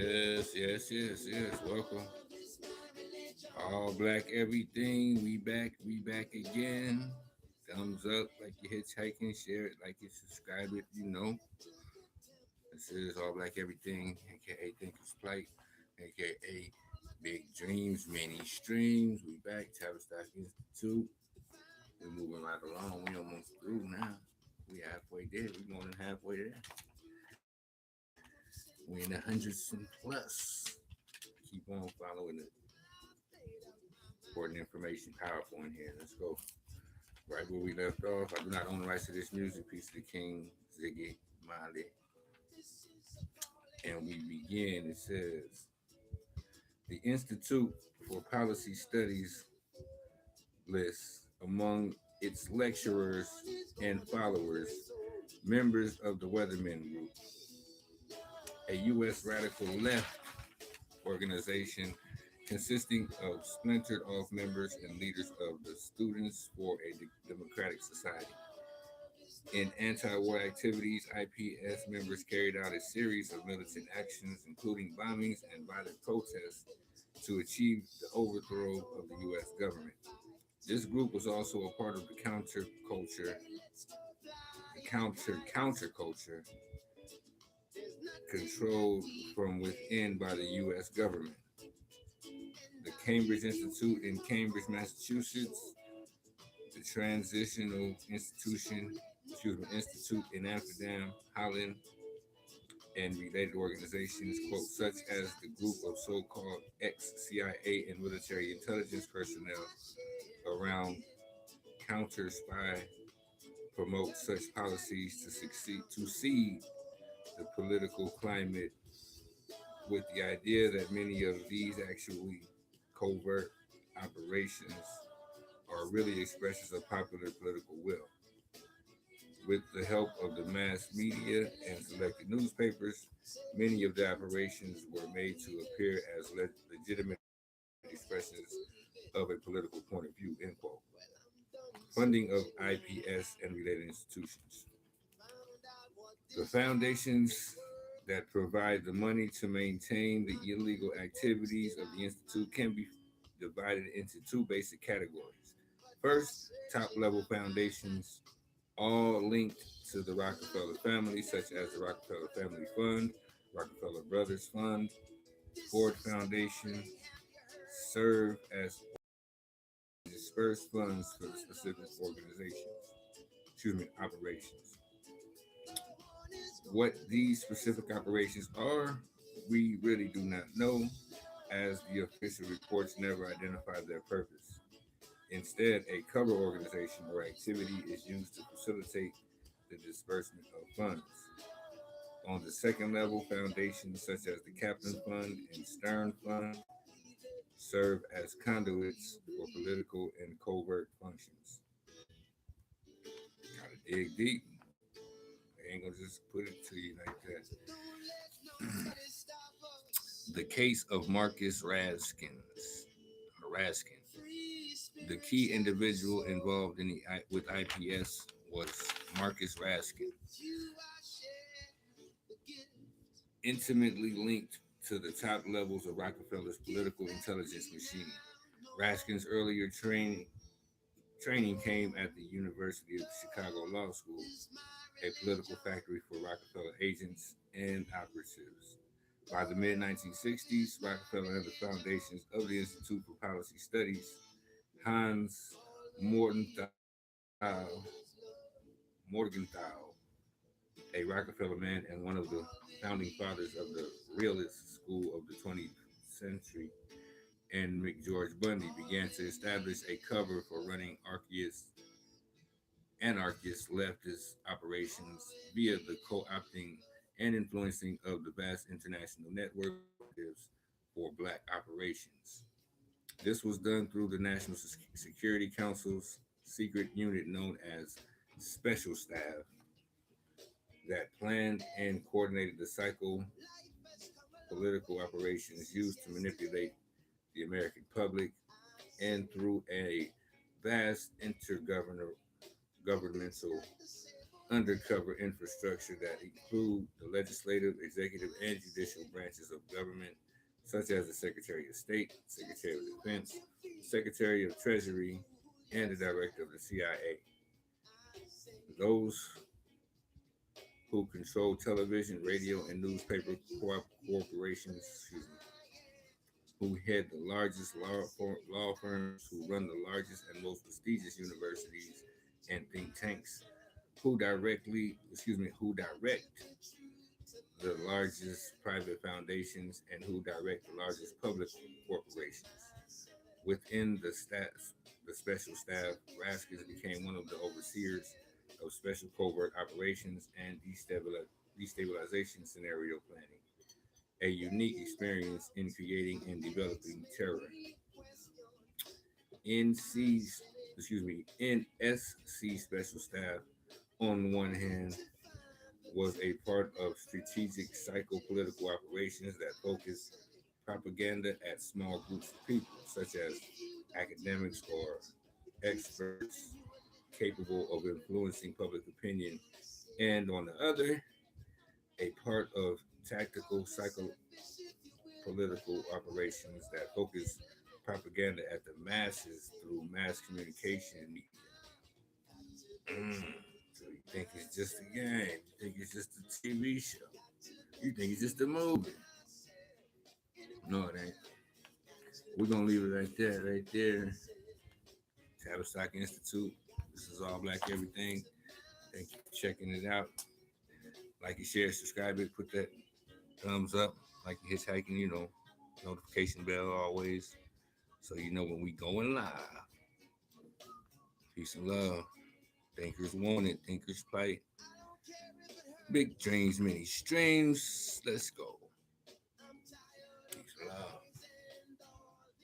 Yes. Welcome. All black everything. We back again. Thumbs up like you're hitchhiking. Share it like you subscribe if you know. This is All Black Everything, aka Thinker's Plight, aka Big Dreams, Many Streams. We back, Tavistock Institute. We're moving right along. We almost through now. We halfway there. We more than halfway there. We in the hundreds and plus. Keep on following the important information, powerful in here. Let's go right where we left off. I do not own the rights to this music. Piece of the King, Ziggy Marley. And we begin. It says the Institute for Policy Studies lists among its lecturers and followers members of the Weathermen Group, a U.S. radical left organization consisting of splintered off members and leaders of the Students for a Democratic Society. In anti-war activities, IPS members carried out a series of militant actions, including bombings and violent protests, to achieve the overthrow of the U.S. government. This group was also a part of the counterculture controlled from within by the U.S. government. The Cambridge Institute in Cambridge, Massachusetts, the Institute in Amsterdam, Holland, and related organizations, quote, such as the group of so-called ex-CIA and military intelligence personnel around counter spy promote such policies to seed the political climate with the idea that many of these actually covert operations are really expressions of popular political will. With the help of the mass media and selected newspapers, many of the operations were made to appear as legitimate expressions of a political point of view, end quote. Funding of IPS and related institutions. The foundations that provide the money to maintain the illegal activities of the Institute can be divided into two basic categories. First, top level foundations, all linked to the Rockefeller family, such as the Rockefeller Family Fund, Rockefeller Brothers Fund, Ford Foundation, serve as dispersed funds for the specific operations. What these specific operations are, we really do not know, as the official reports never identify their purpose. Instead, a cover organization or activity is used to facilitate the disbursement of funds. On the second level, foundations such as the Kaplan Fund and Stern Fund serve as conduits for political and covert functions. Gotta dig deep. I ain't gonna just put it to you like that. The case of Marcus Raskin. The key individual involved with IPS was Marcus Raskin, intimately linked to the top levels of Rockefeller's political intelligence machine. Raskin's earlier training came at the University of Chicago Law School, a political factory for Rockefeller agents and operatives. By the mid 1960s, Rockefeller and the foundations of the Institute for Policy Studies, Hans Morgenthau, a Rockefeller man and one of the founding fathers of the realist school of the 20th century, and McGeorge Bundy began to establish a cover for running anarchist leftist operations via the co-opting and influencing of the vast international network of operatives for black operations. This was done through the National Security Council's secret unit known as Special Staff that planned and coordinated the political operations used to manipulate the American public, and through a vast intergovernmental undercover infrastructure that include the legislative, executive, and judicial branches of government, such as the Secretary of State, Secretary of Defense, Secretary of Treasury, and the Director of the CIA. Those who control television, radio, and newspaper corporations, who head the largest law firms, who run the largest and most prestigious universities and think tanks, who direct the largest private foundations and who direct the largest public corporations. Within the special staff, Raskins became one of the overseers of special covert operations and destabilization scenario planning, a unique experience in creating and developing terror. NC's, NSC special staff, on one hand, was a part of strategic psychopolitical operations that focused propaganda at small groups of people, such as academics or experts capable of influencing public opinion, and on the other, a part of tactical psychopolitical operations that focus propaganda at the masses through mass communication and media. So you think it's just a game? You think it's just a TV show? You think it's just a movie? No, it ain't. We're gonna leave it right there, right there. Tavistock Institute. This is all black everything. Thank you for checking it out. Like and share, subscribe it, put that thumbs up, like you hitchhiking, notification bell always, so you know when we going live. Peace and love. Thinkers want it, thinkers play. Big dreams, many streams. Let's go.